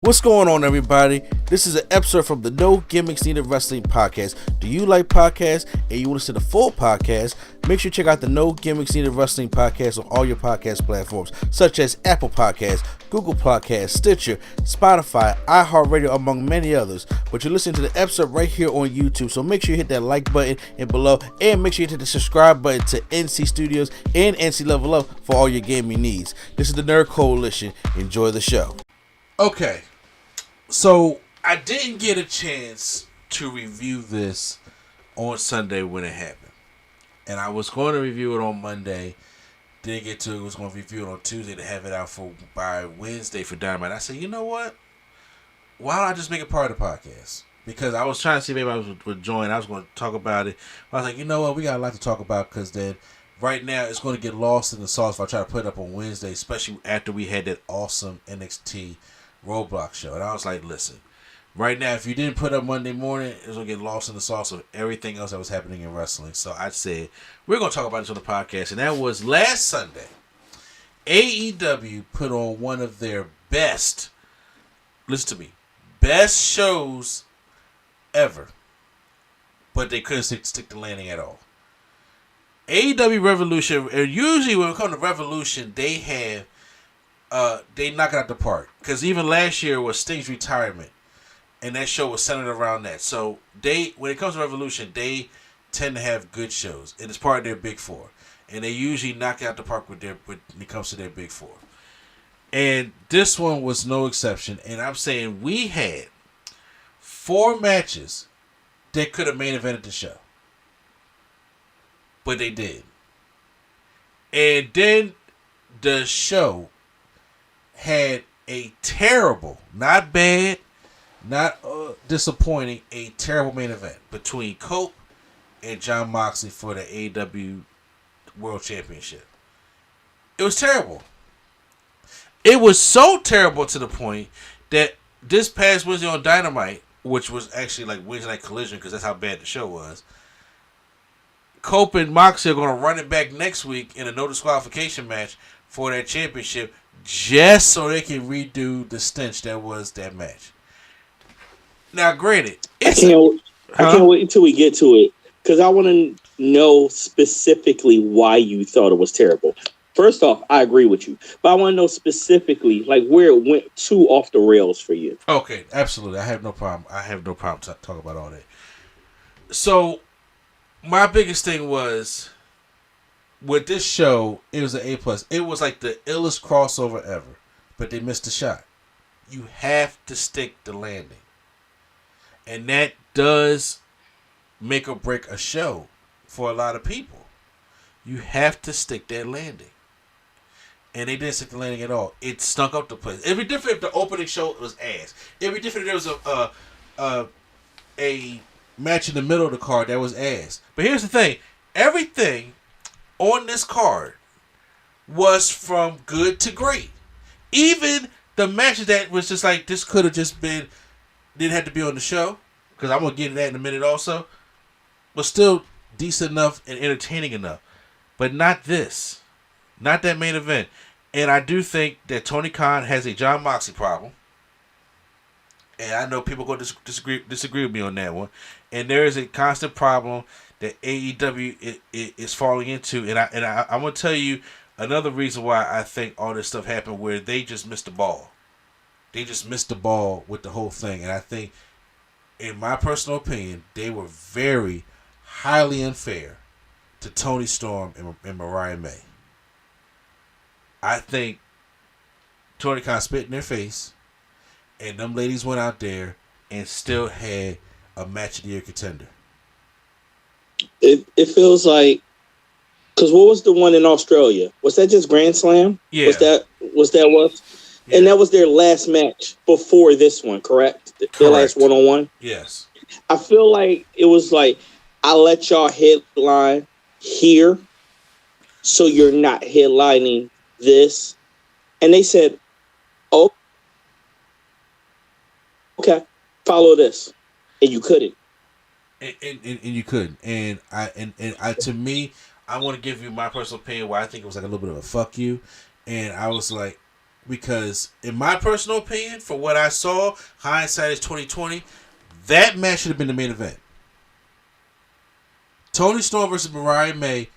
What's going on, everybody? This is an episode from the No Gimmicks Needed Wrestling podcast. Do you like podcasts and you want to see the full podcast? Make sure you check out the No Gimmicks Needed Wrestling podcast on all your podcast platforms, such as Apple Podcasts, Google Podcasts, Stitcher, Spotify, iHeartRadio, among many others. But you're listening to the episode right here on YouTube, so make sure you hit that like button and below, and make sure you hit the subscribe button to NC Studios and NC Level Up for all your gaming needs. This is the Nerd Coalition. Enjoy the show. Okay, so I didn't get a chance to review this on Sunday when it happened. And I was going to review it on Monday. Didn't get to it. Was going to review it on Tuesday to have it out by Wednesday for Dynamite. I said, you know what? Why don't I just make it part of the podcast? Because I was trying to see if anybody would join. I was going to talk about it. I was like, you know what? We got a lot to talk about because then right now it's going to get lost in the sauce if I try to put it up on Wednesday, especially after we had that awesome NXT Roadblock show. And I was like, listen, right now, if you didn't put up Monday morning, it's going to get lost in the sauce of everything else that was happening in wrestling. So I said, we're going to talk about this on the podcast. And that was last Sunday. AEW put on one of their best, listen to me, best shows ever. But they couldn't stick the landing at all. AEW Revolution, and usually when it comes to Revolution, they knock it out the park. Because even last year was Sting's retirement. And that show was centered around that. So when it comes to Revolution, they tend to have good shows. And it's part of their Big Four. And they usually knock it out the park when it comes to their Big Four. And this one was no exception. And I'm saying we had 4 matches that could have main evented the show. But they did. And then the show had a terrible, not bad, not disappointing, a terrible main event between Cope and Jon Moxley for the AEW World Championship. It was terrible. It was so terrible to the point that this past Wednesday on Dynamite, which was actually like Wednesday Night Collision because that's how bad the show was, Cope and Moxley are going to run it back next week in a no disqualification match for that championship just so they can redo the stench that was that match. Now, granted, I can't wait until we get to it because I want to know specifically why you thought it was terrible. First off, I agree with you, but I want to know specifically like where it went too off the rails for you. Okay, absolutely. I have no problem. Talk about all that. So, my biggest thing was with this show, it was an A+. It was like the illest crossover ever, but they missed the shot. You have to stick the landing. And that does make or break a show for a lot of people. You have to stick that landing. And they didn't stick the landing at all. It stunk up the place. It'd be different if the opening show was ass. It'd be different if there was a match in the middle of the card that was ass. But here's the thing. Everything on this card was from good to great. Even the matches that was just like, this could have just been, didn't have to be on the show, because I'm going to get to that in a minute also, but still decent enough and entertaining enough. But not this. Not that main event. And I do think that Tony Khan has a Jon Moxley problem. And I know people are going to disagree with me on that one. And there is a constant problem that AEW is falling into. And I'm going to tell you another reason why I think all this stuff happened, where they just missed the ball. They just missed the ball with the whole thing. And I think, in my personal opinion, they were very highly unfair to Tony Storm and Mariah May. I think Tony Khan spit in their face, and them ladies went out there and still had a match of the year contender. It feels like, because what was the one in Australia? Was that just Grand Slam? Yeah. Was that what? Yeah. And that was their last match before this one, correct? Their last one-on-one? Yes. I feel like it was like, I let y'all headline here, so you're not headlining this. And they said, oh, okay, follow this. And you couldn't. And you couldn't. And I to me, I want to give you my personal opinion why I think it was like a little bit of a fuck you. And I was like, Because in my personal opinion, for what I saw, hindsight is 2020, that match should have been the main event. Toni Storm versus Mariah May,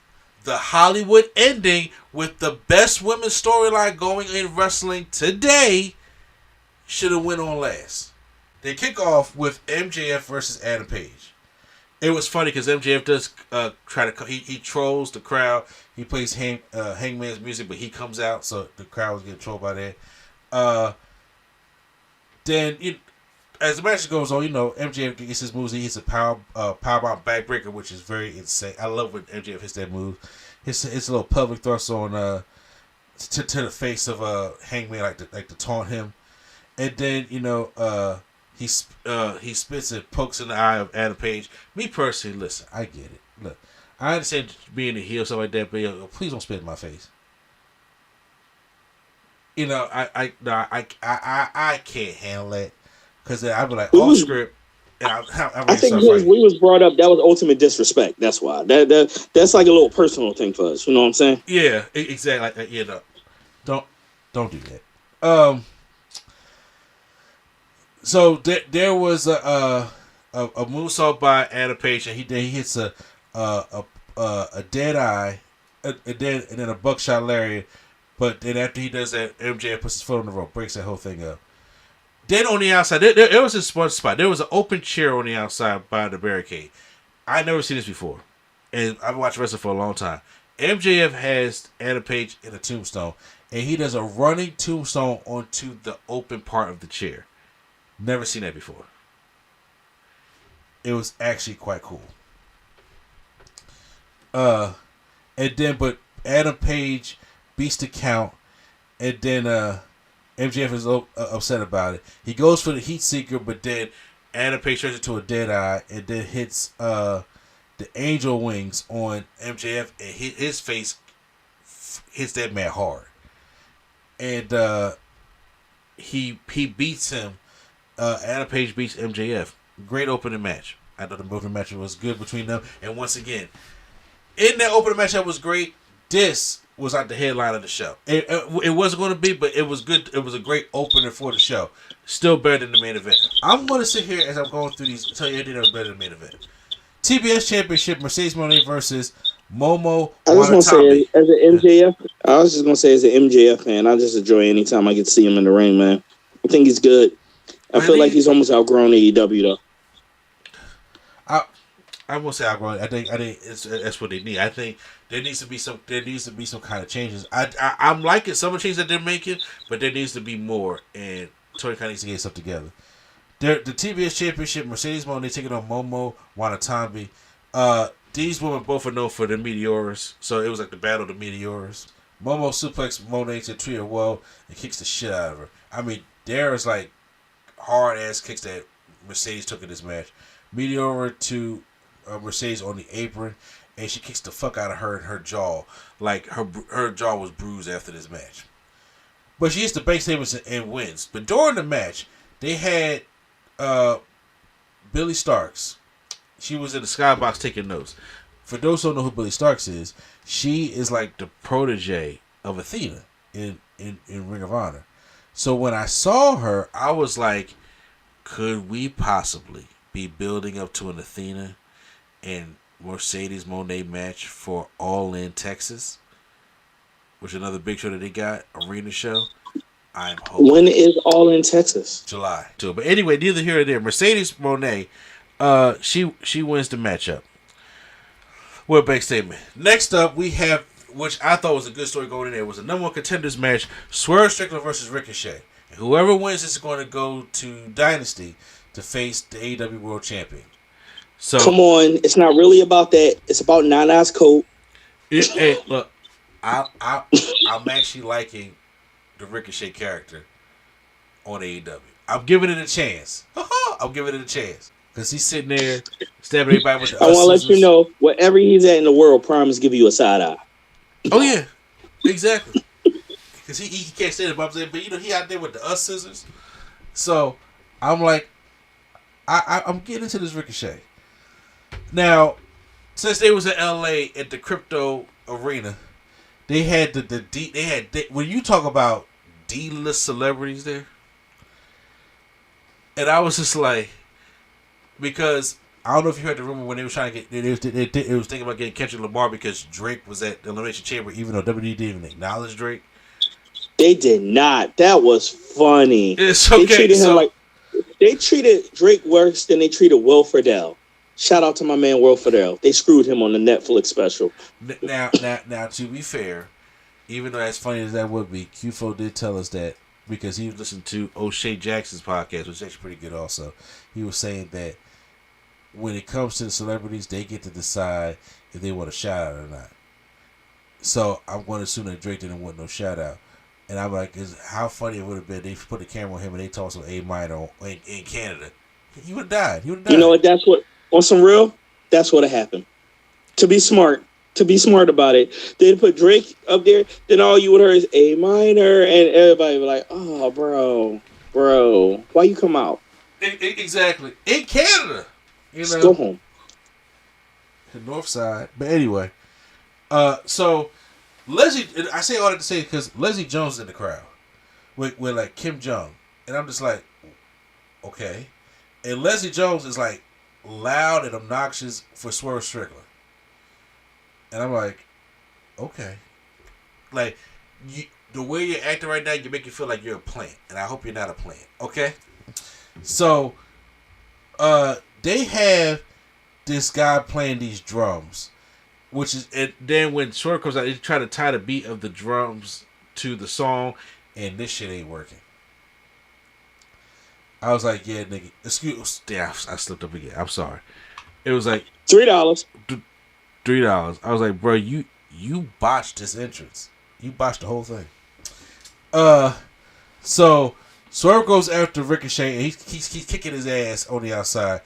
the Hollywood ending with the best women's storyline going in wrestling today, should have went on last. They kick off with MJF versus Adam Page. It was funny because MJF does try to he trolls the crowd. He plays Hangman's music, but he comes out, so the crowd was getting trolled by that. Then as the match goes on, MJF gets his moves. He hits a powerbomb backbreaker, which is very insane. I love when MJF hits that move. It's a little public thrust on to the face of Hangman, like to taunt him, and then he spits and pokes in the eye of Adam Page. Me personally, listen, I get it. Look, I understand being a heel, something like that, but please don't spit in my face. I can't handle that. Because I'd be like, off script. And I think because we was brought up, that was ultimate disrespect. That's why. That's like a little personal thing for us. You know what I'm saying? Yeah, exactly. Don't do that. So there was a moonsault by Adam Page, and he hits a dead eye, and then a buckshot lariat. But then after he does that, MJF puts his foot on the rope, breaks that whole thing up. Then on the outside, there was this one spot. There was an open chair on the outside by the barricade. I'd never seen this before. And I've watched wrestling for a long time. MJF has Adam Page in a tombstone. And he does a running tombstone onto the open part of the chair. Never seen that before. It was actually quite cool. But Adam Page beats the count. And then MJF is upset about it. He goes for the heat seeker, but then Adam Page turns into a dead eye and then hits the angel wings on MJF, and his face hits that man hard. And he beats him. Adam Page beats MJF. Great opening match. I thought the opening match was good between them. And once again, in that opening match that was great, this was like the headline of the show. It wasn't going to be, but it was good. It was a great opener for the show. Still better than the main event. I'm going to sit here as I'm going through these, tell you everything that was better than the main event. TBS Championship, Mercedes Moné versus Momo Wanatami. I was just going to say as an MJF fan, I just enjoy any time I get to see him in the ring, man. I think he's good. I feel like he's almost outgrown AEW, though. I won't say outgrown. I think that's what they need. I think there needs to be some kind of changes. I'm liking some of the changes that they're making, but there needs to be more, and Tony Khan needs to get stuff together. The TBS Championship, Mercedes Moné taking on Momo Wanatami. These women both are known for their Meteoras, so it was like the battle of the Meteoras. Momo suplex Moné to Tria Woe and kicks the shit out of her. I mean, there's like hard ass kicks that Mercedes took in this match. Meteora to Mercedes on the apron, and she kicks the fuck out of her in her jaw. Like her jaw was bruised after this match. But she hits the bank statements and wins. But during the match, they had Billy Starks. She was in the skybox taking notes. For those who don't know who Billy Starks is, she is like the protege of Athena in Ring of Honor. So when I saw her, I was like, could we possibly be building up to an Athena and Mercedes Moné match for All In Texas, which is another big show that they got, arena show? I'm hoping. When is All In Texas? July. But anyway, neither here or there. Mercedes Moné, she wins the matchup. What a big statement. Next up, we have, which I thought was a good story going in there, was a number one contenders match, Swerve Strickland versus Ricochet. And whoever wins is going to go to Dynasty to face the AEW World Champion. So come on, it's not really about that. It's about Nana's coat. Hey, look, I'm actually liking the Ricochet character on AEW. I'm giving it a chance. I'm giving it a chance because he's sitting there stabbing everybody with the. I want to let you know, wherever he's at in the world, Prime give you a side eye. Oh yeah, exactly. Because he can't say it, but he out there with the scissors. So I'm like, I'm getting into this Ricochet. Now, since they was in LA at the Crypto Arena, they had when you talk about D-list celebrities there. And I was just like, because I don't know if you heard the rumor when they were trying to get, it was thinking about getting Kendrick Lamar because Drake was at the Elimination Chamber, even though WWE didn't even acknowledge Drake. They did not. That was funny. It's okay. They treated Drake worse than they treated Will Friedle. Shout out to my man Will Friedle. They screwed him on the Netflix special. Now, to be fair, even though as funny as that would be, Q4 did tell us that because he was listening to O'Shea Jackson's podcast, which is actually pretty good also. He was saying that when it comes to the celebrities, they get to decide if they want a shout out or not. So I'm going to assume that Drake didn't want no shout out. And I'm like, how funny it would have been. They put the camera on him and they tossed him A minor in Canada. He would have died. You know what? That's what, on some real, that's what happened. To be smart about it. They'd put Drake up there, then all you would hear is A minor, and everybody would be like, oh, bro, why you come out? Exactly. In Canada. Just go home. The north side. But anyway, so Leslie, I say all that to say because Leslie Jones is in the crowd with like Kim Jong, and I'm just like, okay, and Leslie Jones is like loud and obnoxious for Swerve Strickland, and I'm like, okay, like the way you're acting right now, you make you feel like you're a plant, and I hope you're not a plant, okay? So, they have this guy playing these drums. Which is, and then when Swerve comes out, they try to tie the beat of the drums to the song, and this shit ain't working. I was like, yeah, nigga, damn, I slipped up again. I'm sorry. It was like $3. $3. I was like, bro, you botched this entrance. You botched the whole thing. So Swerve goes after Ricochet, and he's kicking his ass on the outside.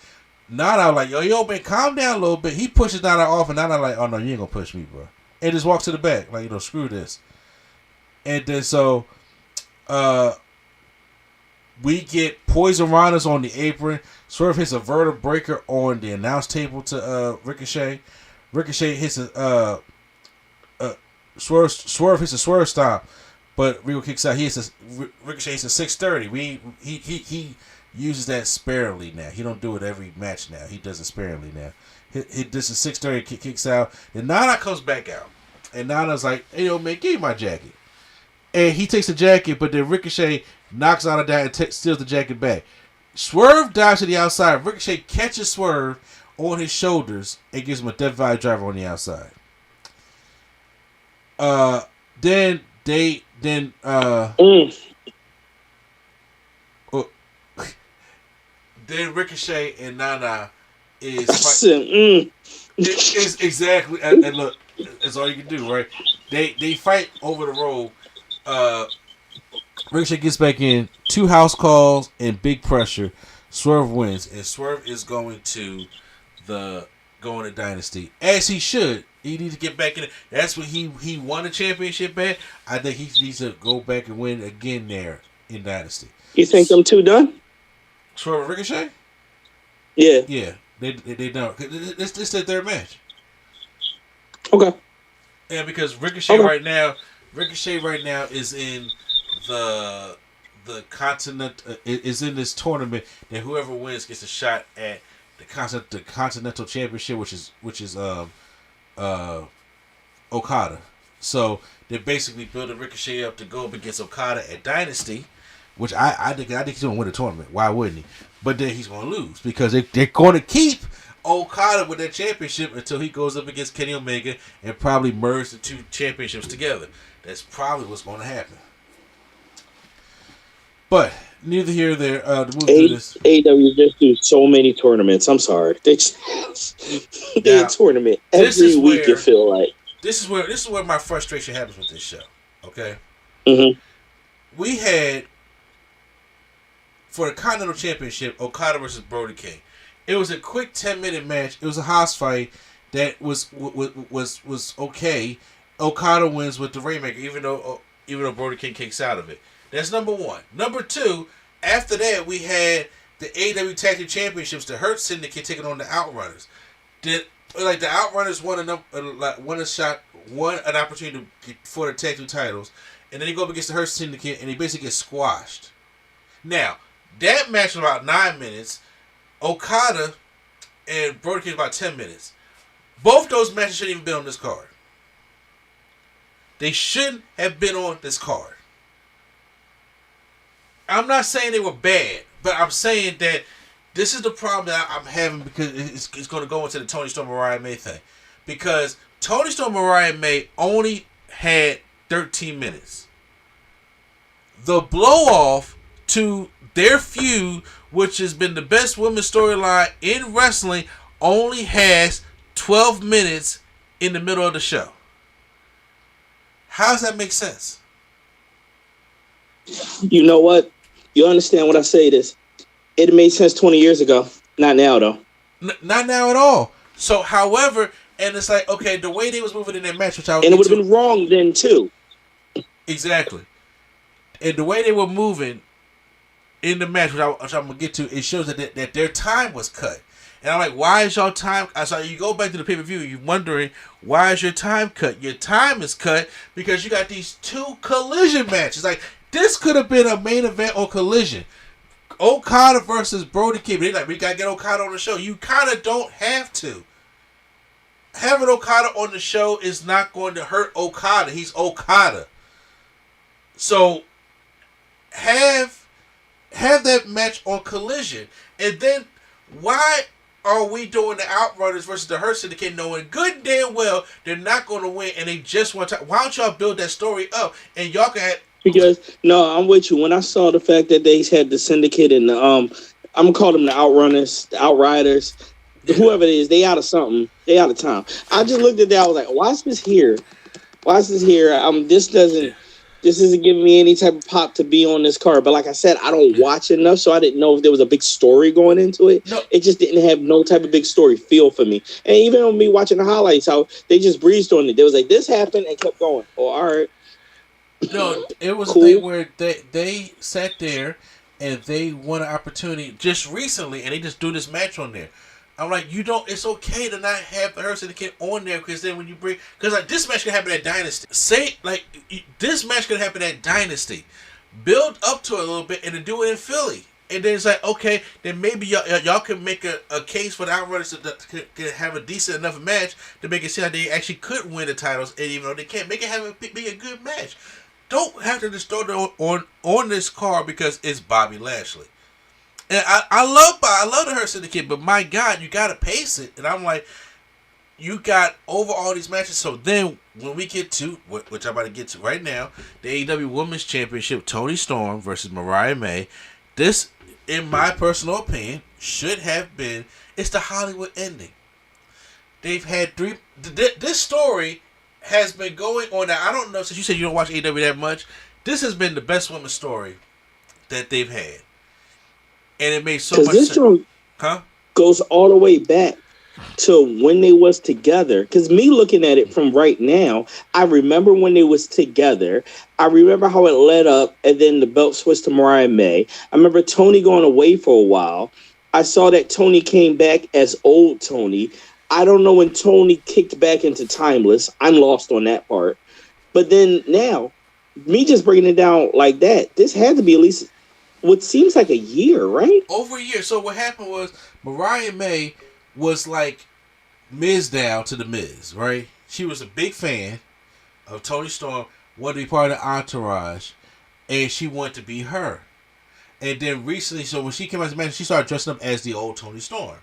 Nana like, yo, man, calm down a little bit. He pushes Nana off, and Nana like, oh, no, you ain't gonna push me, bro. And just walks to the back, like, screw this. And then so, we get Poison Rhinos on the apron. Swerve hits a vertebreaker on the announce table to Ricochet. Ricochet hits a Swerve hits a Swerve stomp, but Rico kicks out. Ricochet hits a 630. He uses that sparingly now. He don't do it every match now. He does it sparingly now. He does a 630, kicks out. Then Nana comes back out. And Nana's like, hey, yo, man, give me my jacket. And he takes the jacket, but then Ricochet knocks Nana down and steals the jacket back. Swerve dives to the outside. Ricochet catches Swerve on his shoulders and gives him a Death Valley driver on the outside. Then Ricochet and Nana is fighting. It's exactly, and look, that's all you can do, right? They fight over the road. Ricochet gets back in, 2 house calls and big pressure. Swerve wins, and Swerve is going to Dynasty as he should. He needs to get back in it. That's what he won a championship at. I think he needs to go back and win again there in Dynasty. You think them two done? Swerve and Ricochet? Yeah. Yeah. They don't. This is their third match. Okay. Yeah, because Ricochet right now is in the continent is in this tournament, and whoever wins gets a shot at the Continental Championship, which is Okada. So they're basically building Ricochet up to go up against Okada at Dynasty. Which I think he's going to win the tournament. Why wouldn't he? But then he's going to lose because they're going to keep Okada with that championship until he goes up against Kenny Omega and probably merge the 2 championships together. That's probably what's going to happen. But neither here nor there. To move through this, AEW just do so many tournaments. I'm sorry, they a tournament every week. You feel like this is where my frustration happens with this show. Okay, we had. For the Continental Championship, Okada versus Brody King. It was a quick 10-minute match. It was a house fight that was okay. Okada wins with the Rainmaker, even though Brody King kicks out of it. That's number 1. Number 2, after that, we had the AEW Tag Team Championships, the Hurt Syndicate taking on the Outrunners. The Outrunners won an opportunity for the tag team titles, and then they go up against the Hurt Syndicate, and they basically get squashed. Now, that match was about 9 minutes. Okada and Brody King about 10 minutes. Both those matches shouldn't even been on this card. They shouldn't have been on this card. I'm not saying they were bad, but I'm saying that this is the problem that I'm having because it's going to go into the Toni Storm Mariah May thing. Because Toni Storm Mariah May only had 13 minutes. The blow-off to their feud, which has been the best women's storyline in wrestling, only has 12 minutes in the middle of the show. How does that make sense? You know what? You understand what I say this. It made sense 20 years ago. Not now, though. Not now at all. So, however, and it's like, okay, the way they was moving in that match, which I and it would have been wrong then, too. Exactly. And the way they were moving in the match, which I'm going to get to, it shows that their time was cut. And I'm like, why is your time... So you go back to the pay-per-view, you're wondering, why is your time cut? Your time is cut because you got these two collision matches. Like, this could have been a main event on Collision. Okada versus Brody King. They're like, we got to get Okada on the show. You kind of don't have to. Having Okada on the show is not going to hurt Okada. He's Okada. So, have that match on Collision. And then, why are we doing the Outrunners versus the Hurt Syndicate knowing good and damn well they're not going to win and they just want to... Why don't y'all build that story up and y'all can have... Because, no, I'm with you. When I saw the fact that they had the Syndicate and the, I'm going to call them the Outrunners, the Outriders, whoever it is, they out of something. They out of time. I just looked at that. I was like, why is this here? Why is this here? This isn't giving me any type of pop to be on this card. But like I said, I don't watch enough, so I didn't know if there was a big story going into it. No. It just didn't have no type of big story feel for me. And even on me watching the highlights, how they just breezed on it. They was like, this happened and kept going. Oh, all right. No, it was cool. A thing where they sat there and they won an opportunity just recently and they just do this match on there. I'm like, it's okay to not have the Hurt Syndicate on there because then when you bring, because like this match can happen at Dynasty. This match can happen at Dynasty. Build up to it a little bit and then do it in Philly. And then it's like, okay, then maybe y'all can make a case for the Outrunners to have a decent enough match to make it seem like they actually could win the titles, and even though they can't, make it be a good match. Don't have to just throw it on this card because it's Bobby Lashley. And I love the Hurt Syndicate, but my God, you got to pace it. And I'm like, you got over all these matches. So then when we get to, which I'm about to get to right now, the AEW Women's Championship, Toni Storm versus Mariah May. This, in my personal opinion, should have been, it's the Hollywood ending. They've had three, this story has been going on now. I don't know, since you said you don't watch AEW that much, this has been the best women's story that they've had. And it made so much sense. This goes all the way back to when they was together. Because me looking at it from right now, I remember when they was together. I remember how it led up, and then the belt switched to Mariah May. I remember Toni going away for a while. I saw that Toni came back as old Toni. I don't know when Toni kicked back into Timeless. I'm lost on that part. But then now, me just breaking it down like that, this had to be at least what seems like a year, right? Over a year. So what happened was Mariah May was like Miz down to the Miz, right? She was a big fan of Toni Storm, wanted to be part of the entourage, and she wanted to be her. And then recently, so when she came out as a man, she started dressing up as the old Toni Storm.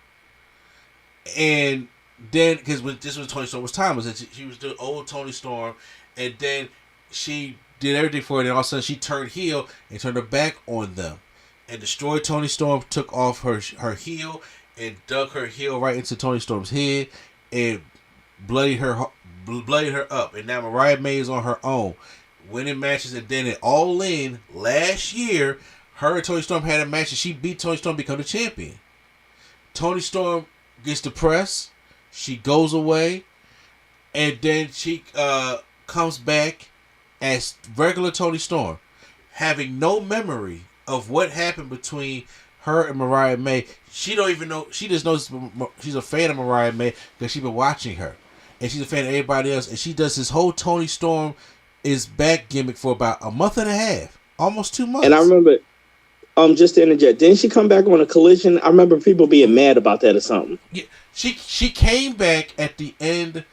And then, because this was Toni Storm was timeless, she was the old Toni Storm, and then she did everything for it, and all of a sudden she turned heel and turned her back on them and destroyed Toni Storm, took off her heel and dug her heel right into Toni Storm's head and bloodied her up. And now Mariah May is on her own, winning matches. And then at All In last year, her and Toni Storm had a match and she beat Toni Storm to become the champion. Toni Storm gets depressed, she goes away, and then she comes back as regular Toni Storm, having no memory of what happened between her and Mariah May. She don't even know. She just knows she's a fan of Mariah May because she's been watching her, and she's a fan of everybody else. And she does this whole Toni Storm is back gimmick for about a month and a half, almost 2 months. And I remember, just to interject, didn't she come back on a Collision? I remember people being mad about that or something. Yeah, she came back at the end.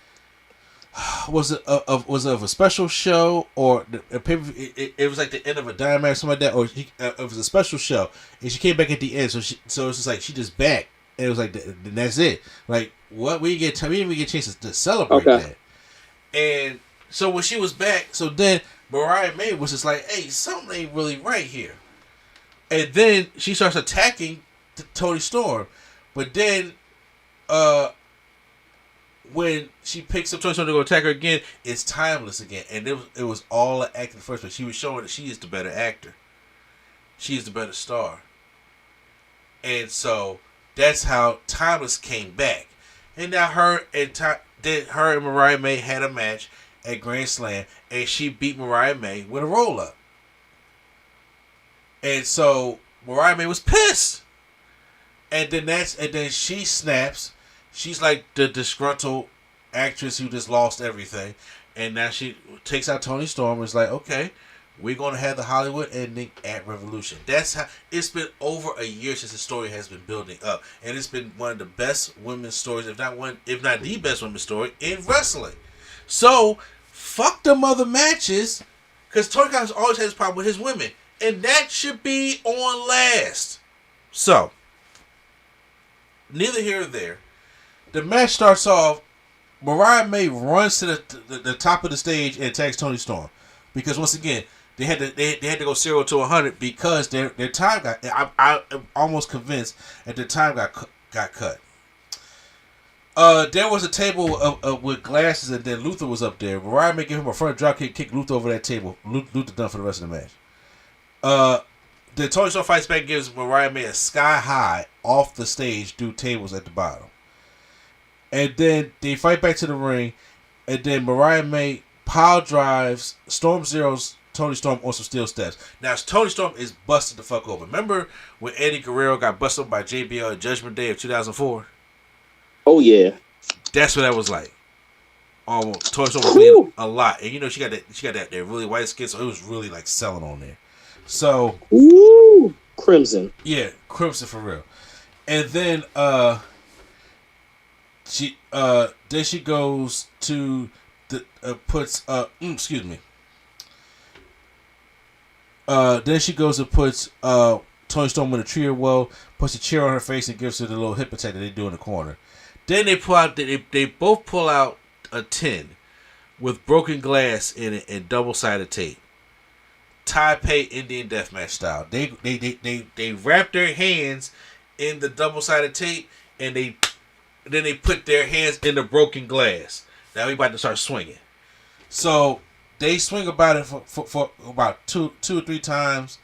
Was it of a special show or it was like the end of a Dynamite or something like that, or it was a special show and she came back at the end. So it's just like she just back and it was like that's it. Like what we didn't even get a chance to celebrate that. And so when she was back, so then Mariah May was just like, hey, something ain't really right here. And then she starts attacking Toni Storm, but then when she picks up Toni Storm to go attack her again, it's timeless again. And it was all an act in the first place. She was showing that she is the better actor. She is the better star. And so that's how Timeless came back. And now her and Mariah May had a match at Grand Slam, and she beat Mariah May with a roll-up. And so Mariah May was pissed. And then she snaps. She's like the disgruntled actress who just lost everything. And now she takes out Toni Storm and is like, okay, we're going to have the Hollywood ending at Revolution. That's how it's been over a year since the story has been building up. And it's been one of the best women's stories, if not the best women's story in wrestling. So, fuck them other matches, because Tony Khan always has a problem with his women. And that should be on last. So, neither here nor there. The match starts off, Mariah May runs to the top of the stage and attacks Toni Storm. Because once again, they had to go 0 to 100 because their time got. I'm almost convinced that their time got cut. There was a table with glasses, and then Luther was up there. Mariah May gave him a front drop kick Luther over that table. Luther done for the rest of the match. The Toni Storm fights back, gives Mariah May a sky high off the stage through tables at the bottom. And then they fight back to the ring, and then Mariah May pile drives Storm Zero's Toni Storm on some steel steps. Now, Toni Storm is busted the fuck open. Remember when Eddie Guerrero got busted by JBL at Judgment Day of 2004? Oh, yeah. That's what that was like. Almost. Toni Storm was bleeding a lot. And you know, she got that really white skin, so it was really like selling on there. So. Ooh, crimson. Yeah, crimson for real. And then, she goes to the excuse me. Then she goes and puts Toni Storm in a tree of woe, puts a chair on her face, and gives her the little hip attack that they do in the corner. Then they pull out. They both pull out a tin with broken glass in it and double-sided tape. Taipei Indian Deathmatch style. They wrap their hands in the double-sided tape, and then they put their hands in the broken glass. Now we about to start swinging. So they swing about it for about two or three times,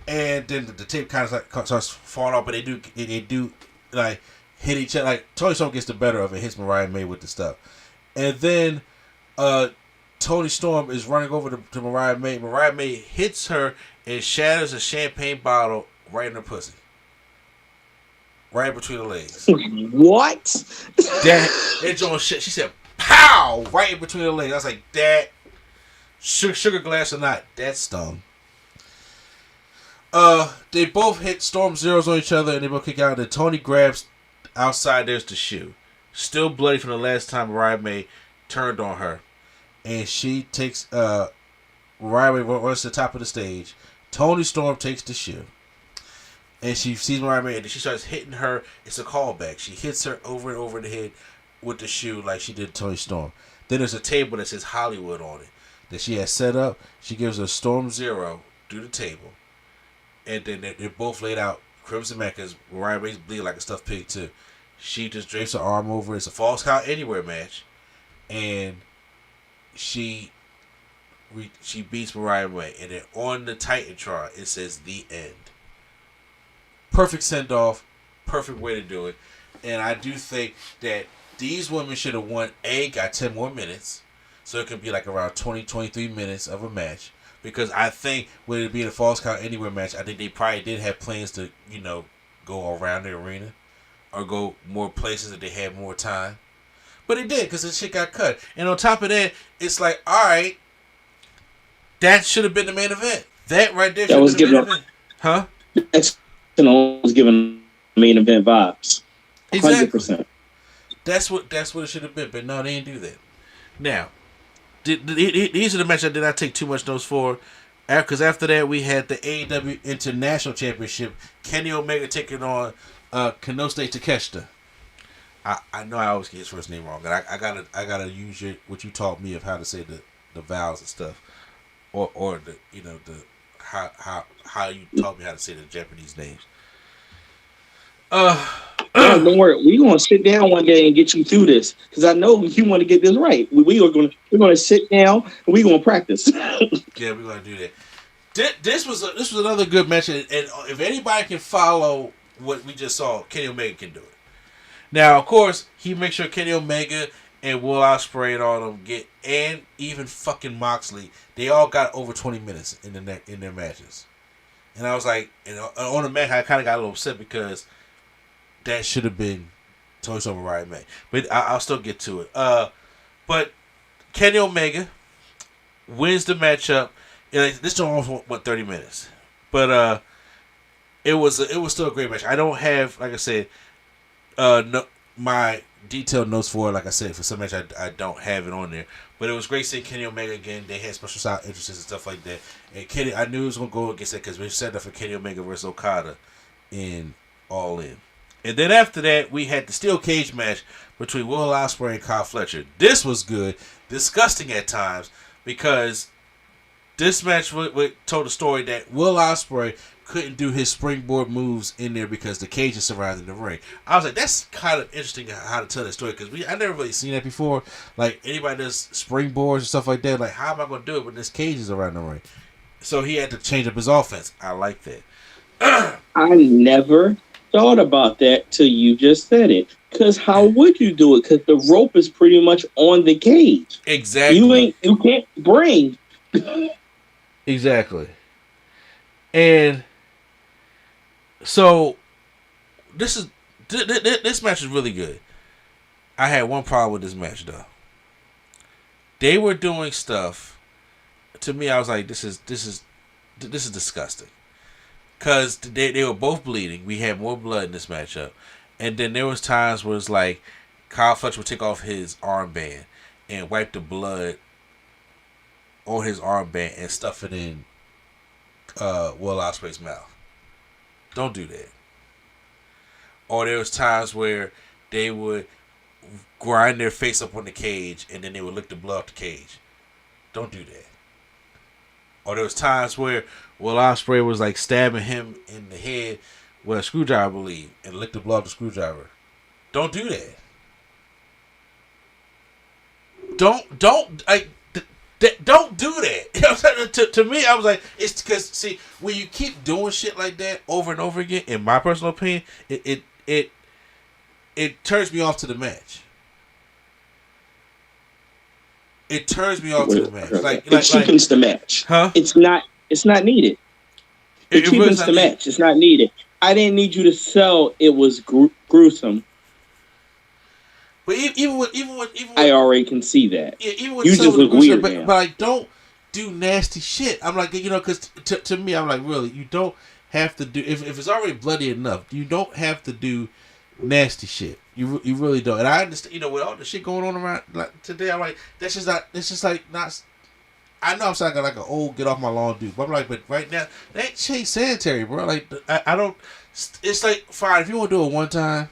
and then the tape kind of like starts falling off. But they do like hit each other. Like Toni Storm gets the better of it, hits Mariah May with the stuff, and then Toni Storm is running over to Mariah May. Mariah May hits her and shatters a champagne bottle right in her pussy. Right between the legs. What? That on shit. She said, "Pow!" Right in between the legs. I was like, "That sugar glass or not, that stung." They both hit Storm Zeros on each other, and they both kick out. And Toni grabs outside. There's the shoe, still bloody from the last time Mariah May turned on her, and she takes Mariah May runs to the top of the stage. Toni Storm takes the shoe. And she sees Mariah May, and she starts hitting her. It's a callback. She hits her over and over the head with the shoe like she did Toni Storm. Then there's a table that says Hollywood on it that she has set up. She gives her Storm Zero through the table. And then they're both laid out Crimson Man, because Mariah May's bleeding like a stuffed pig too. She just drapes her arm over. It's a Falls Count Anywhere match. And she beats Mariah May. And then on the Titantron, it says The End. Perfect send-off, perfect way to do it. And I do think that these women should have won, got 10 more minutes, so it could be like around 20, 23 minutes of a match. Because I think, with it being a Falls Count Anywhere match, I think they probably did have plans to, go around the arena or go more places that they had more time. But it did, because the shit got cut. And on top of that, it's like, all right, That should have been the main event. That right there That should was have been the main given. event. Huh? That was given main event vibes. Exactly. 100%. That's what it should have been. But no, they didn't do that. Now, these are the matches I did not take too much notes for. Because after that, we had the AEW International Championship. Kenny Omega taking on Konosuke Takeshita. I know I always get his first name wrong. And I gotta use what you taught me of how to say the vowels and stuff, or the how you taught me how to say the Japanese names. Don't worry, we're gonna sit down one day and get you through this because I know you want to get this right. We're gonna sit down and we're gonna practice. Yeah, we're gonna do that. This was another good match, and if anybody can follow what we just saw, Kenny Omega can do it. Now, of course, he makes sure Kenny Omega and Will Ospreay and all of them and even fucking Moxley, they all got over 20 minutes in their matches. And I was like, on the match, I kind of got a little upset because that should have been Toys Over Riot May. But I'll still get to it. But Kenny Omega wins the matchup. This almost 30 minutes, but it was still a great match. I don't have, like I said, my detailed notes for it. Like I said, for some match I don't have it on there, but it was great seeing Kenny Omega again. They had special style entrances and stuff like that. And Kenny, I knew it was gonna go against that because we set up for Kenny Omega versus Okada in All In. And then after that, we had the steel cage match between Will Ospreay and Kyle Fletcher. This was good, disgusting at times, because this match told a story that Will Ospreay couldn't do his springboard moves in there because the cage is surrounding the ring. I was like, that's kind of interesting how to tell that story because I never really seen that before. Like, anybody does springboards and stuff like that. Like, how am I going to do it when this cage is around the ring? So he had to change up his offense. I like that. I never thought about that till you just said it. Because how would you do it? Because the rope is pretty much on the cage. Exactly. You can't bring. Exactly. And so this match is really good. I had one problem with this match though. They were doing stuff. To me, I was like, this is disgusting. Cause they were both bleeding. We had more blood in this matchup, and then there was times where it's like Kyle Fletcher would take off his armband and wipe the blood on his armband and stuff it in Will Ospreay's mouth. Don't do that. Or there was times where they would grind their face up on the cage and then they would lick the blood off the cage. Don't do that. Or there was times where Will Ospreay was like stabbing him in the head with a screwdriver, I believe, and lick the blood off the screwdriver. Don't do that. Don't do that. You know what I'm saying? To me, I was like, it's because, see, when you keep doing shit like that over and over again, in my personal opinion, it turns me off to the match. It turns me off to the match. It cheapens the match. Huh? It's not needed. It cheapens the match. It's not needed. I didn't need you to sell it was gruesome. But even with I already can see that. Yeah, even with you just look weird, but like, don't do nasty shit. I'm like, because to me, I'm like, really, you don't have to do if it's already bloody enough. You don't have to do nasty shit. You really don't. And I understand, with all the shit going on around like today, I'm like, that's just not. I know I'm sounding like an old get off my lawn dude, but I'm like, but right now that shit's sanitary, bro. Like, I don't. It's like, fine if you want to do it one time.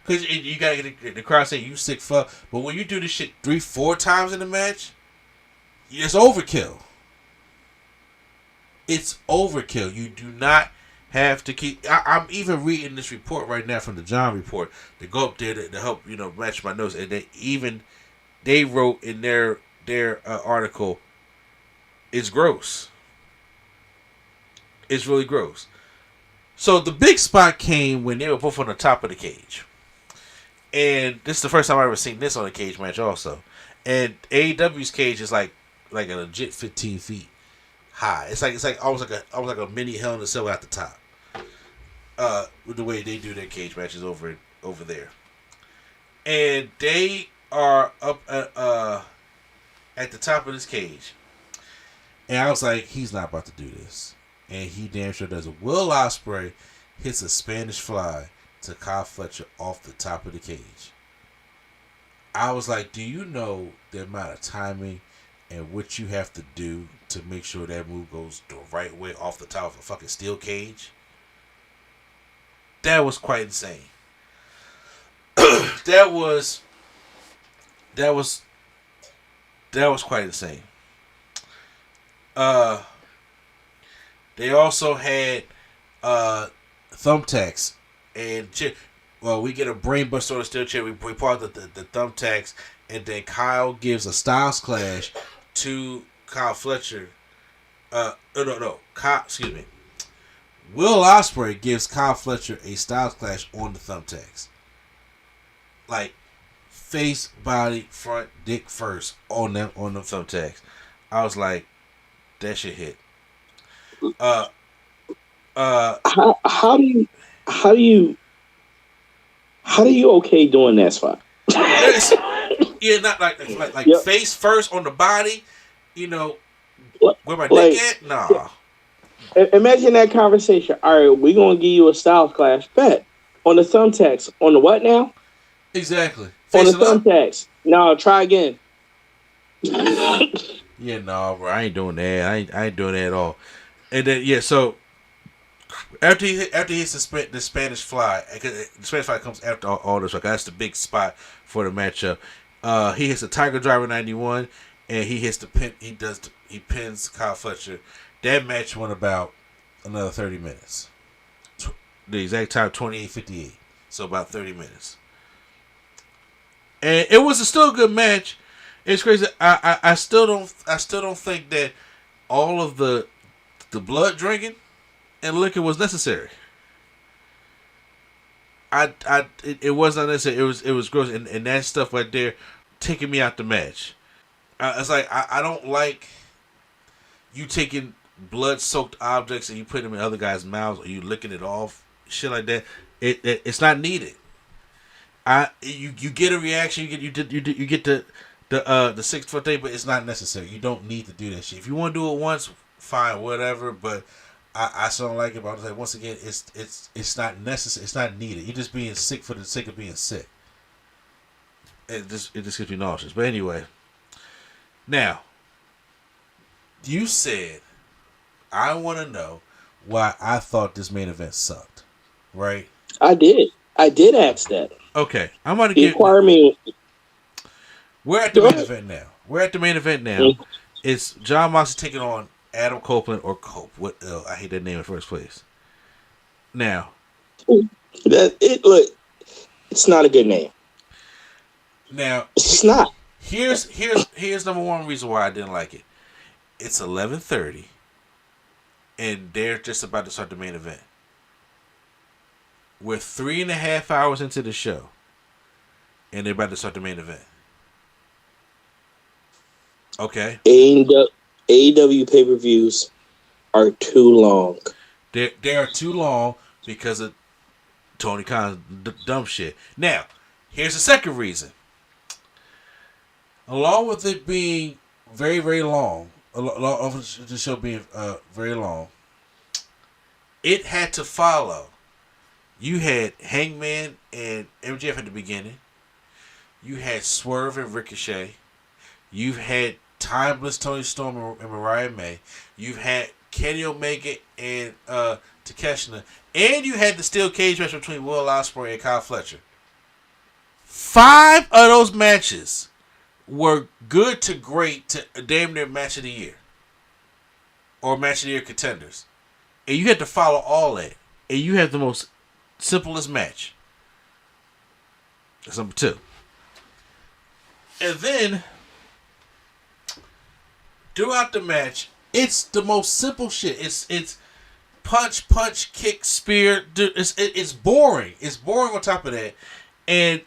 Because you gotta get the crowd saying you sick fuck. But when you do this shit 3-4 times in the match, it's overkill. It's overkill. You do not have to keep. I'm even reading this report right now from the John report. They go up there to help match my notes, and they wrote in their article, it's gross. It's really gross. So the big spot came when they were both on the top of the cage. And this is the first time I've ever seen this on a cage match also. And AEW's cage is like a legit 15 feet high. It's like almost like a mini Hell in a Cell at the top. With the way they do their cage matches over there. And they are up at the top of this cage. And I was like, he's not about to do this. And he damn sure does it. Will Ospreay hits a Spanish fly to Kyle Fletcher off the top of the cage. I was like, do you know the amount of timing and what you have to do to make sure that move goes the right way off the top of a fucking steel cage? That was quite insane. that was quite insane. They also had thumbtacks and we get a brainbuster on the steel chair. We pull out the thumbtacks, and then Kyle gives a Styles Clash to Kyle Fletcher. Excuse me. Will Ospreay gives Kyle Fletcher a Styles Clash on the thumbtacks. Like, face, body, front, dick first on them thumbtacks. I was like, that shit hit. How do you okay doing that spot? Yeah, not like yep. Face first on the body, where my dick at? Nah. Imagine that conversation. All right, we're gonna give you a Styles Clash bet on the thumbtacks. On the what now? Exactly. On the thumbtacks. No, try again. Yeah, no, bro, I ain't doing that. I ain't doing that at all. And then so after he hits the Spanish Fly, because the Spanish Fly comes after all this. Like, that's the big spot for the matchup. He hits the Tiger Driver 91, and he hits the pin. He pins Kyle Fletcher. That match went about another 30 minutes. The exact time, 28:58. So about 30 minutes. And it was still a good match. It's crazy. I still don't think that all of the blood drinking and liquor was necessary. It was not necessary. It was gross, and that stuff right there taking me out the match. It's like I don't like you taking blood-soaked objects and you put them in other guys' mouths, or you licking it off, shit like that. It's not needed. You get a reaction. You get the 6 foot thing, but it's not necessary. You don't need to do that shit. If you want to do it once, fine, whatever. But I still don't like it. But I was like, once again, it's not necessary. It's not needed. You're just being sick for the sake of being sick. It just gets me nauseous. But anyway, now you said I want to know why I thought this main event sucked, right? I did ask that. Okay, I'm going to get. We're at the main event now. Mm-hmm. It's John Moxley taking on Adam Copeland or Cope. I hate that name in the first place. Now, it's not a good name. Now, it's not. Here's number one reason why I didn't like it. It's 11:30, and they're just about to start the main event. We're 3.5 hours into the show, and they're about to start the main event. Okay. AEW pay-per-views are too long. They are too long because of Tony Khan's dumb shit. Now, here's the second reason. Along with it being very, very long, along with the show being very long, it had to follow. You had Hangman and MJF at the beginning. You had Swerve and Ricochet. You've had Timeless Tony Storm and Mariah May. You've had Kenny Omega and Takeshita. And you had the steel cage match between Will Ospreay and Kyle Fletcher. 5 of those matches were good to great to damn near match of the year. Or match of the year contenders. And you had to follow all that. And you have the most simplest match. That's number 2. And then, throughout the match, it's the most simple shit. It's punch, kick, spear. It's boring. It's boring on top of that. And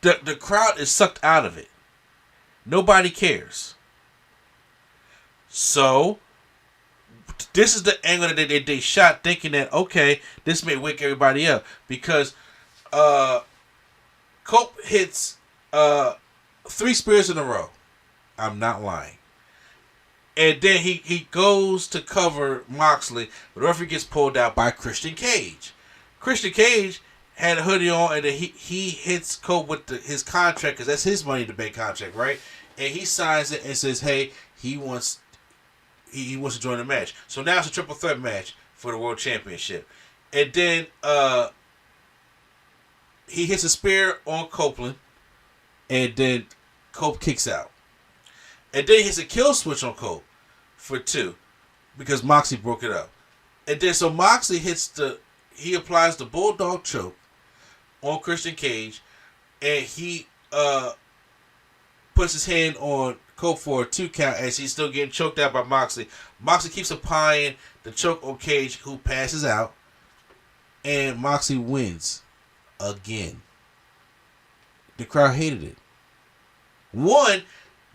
the crowd is sucked out of it. Nobody cares. So, this is the angle that they shot, thinking that, okay, this may wake everybody up. Because Cope hits 3 spears in a row. I'm not lying. And then he goes to cover Moxley, but the referee gets pulled out by Christian Cage. Christian Cage had a hoodie on, and then he hits Cope with his contract, because that's his Money in the Bank contract, right? And he signs it and says, hey, he wants to join the match. So now it's a triple threat match for the World Championship. And then he hits a spear on Copeland, and then Cope kicks out. And then he hits a kill switch on Cope for 2, because Moxley broke it up. And then so Moxley he applies the Bulldog choke on Christian Cage, and he puts his hand on Cope for a 2 count as he's still getting choked out by Moxley. Moxley keeps applying the choke on Cage, who passes out, and Moxley wins again. The crowd hated it. One,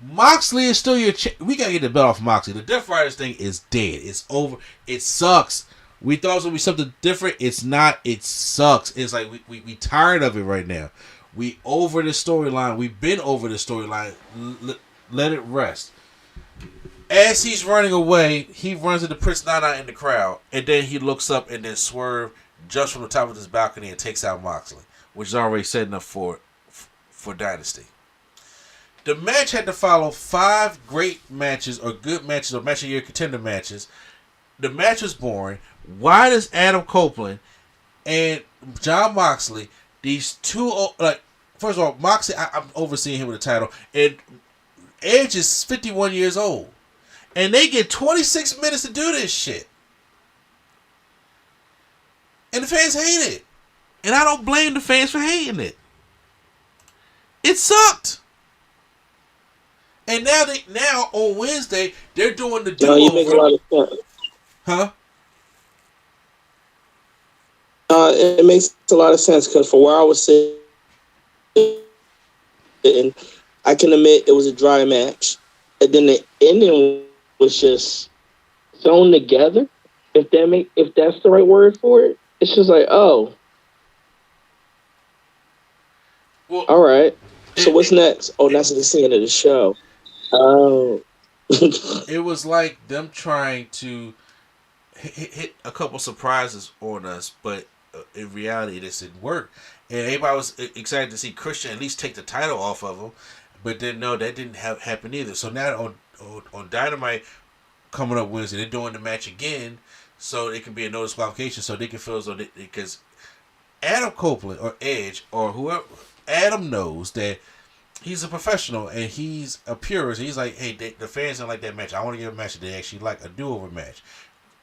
Moxley is still your we gotta get the belt off Moxley. The Death Riders thing is dead. It's over. It sucks. We thought it was gonna be something different. It's not. It sucks. It's like we tired of it right now. We over the storyline. We've been over the storyline. Let it rest. As he's running away, he runs into Prince Nana in the crowd, and then he looks up and then Swerve jumps from the top of this balcony and takes out Moxley, which is already setting up for Dynasty. The match had to follow 5 great matches, or good matches, or match of the year contender matches. The match was boring. Why does Adam Copeland and Jon Moxley, these two, like, first of all, Moxley, I'm overseeing him with the title, and Edge is 51 years old, and they get 26 minutes to do this shit, and the fans hate it, and I don't blame the fans for hating it. It sucked. And now on Wednesday they're doing the do-over. You make a lot of sense. Huh? It makes a lot of sense, because for where I was sitting, I can admit it was a dry match, and then the ending was just sewn together. If that's the right word for it, it's just like, oh, well, all right. So what's next? Oh, that's the end of the show. Oh. It was like them trying to hit a couple surprises on us, but in reality, this didn't work. And everybody was excited to see Christian at least take the title off of him, but then no, that didn't happen either. So now on Dynamite coming up Wednesday, they're doing the match again, so it can be a no disqualification, so they can feel as though because Adam Copeland or Edge or whoever, Adam knows that he's a professional and he's a purist. He's like, hey, the fans don't like that match. I want to give a match that they actually like, a do-over match.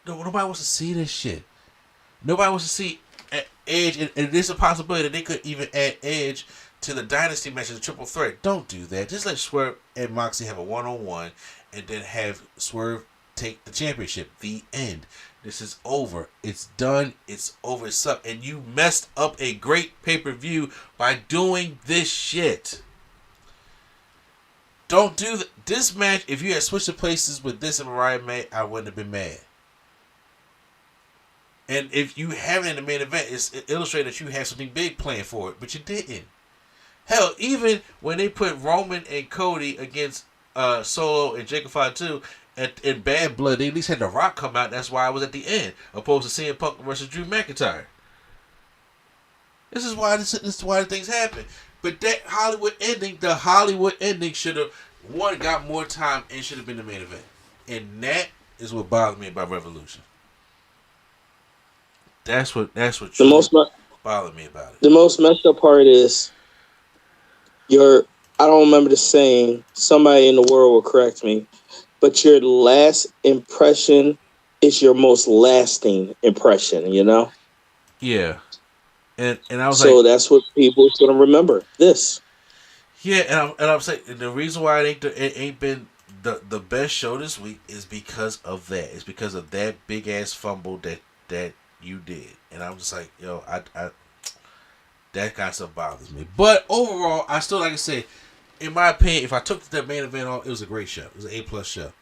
Nobody wants to see this shit. Nobody wants to see Edge, and there's a possibility that they could even add Edge to the Dynasty match as a triple threat. Don't do that. Just let Swerve and Moxley have a one-on-one, and then have Swerve take the championship. The end. This is over. It's done. It's over. It sucked. And you messed up a great pay-per-view by doing this shit. Don't do this match. If you had switched the places with this and Mariah May, I wouldn't have been mad. And if you have it in the main event, it illustrates that you have something big planned for it, but you didn't. Hell, even when they put Roman and Cody against Solo and Jacob Fatu in Bad Blood, they at least had The Rock come out. That's why I was at the end, opposed to CM Punk versus Drew McIntyre. This is why the things happen. But that Hollywood ending should have got more time and should have been the main event. And that is what bothered me about Revolution. That's what bothered me about it. The most messed up part is I don't remember the saying. Somebody in the world will correct me, but your last impression is your most lasting impression. You know? Yeah. And I was so that's what people are gonna remember. This. Yeah, and I'm saying the reason why it ain't been the best show this week is because of that. It's because of that big ass fumble that you did, and I'm just like, yo, I that kind of stuff bothers me. But overall, I still, like I said, in my opinion, if I took the main event off, it was a great show. It was an A+ show.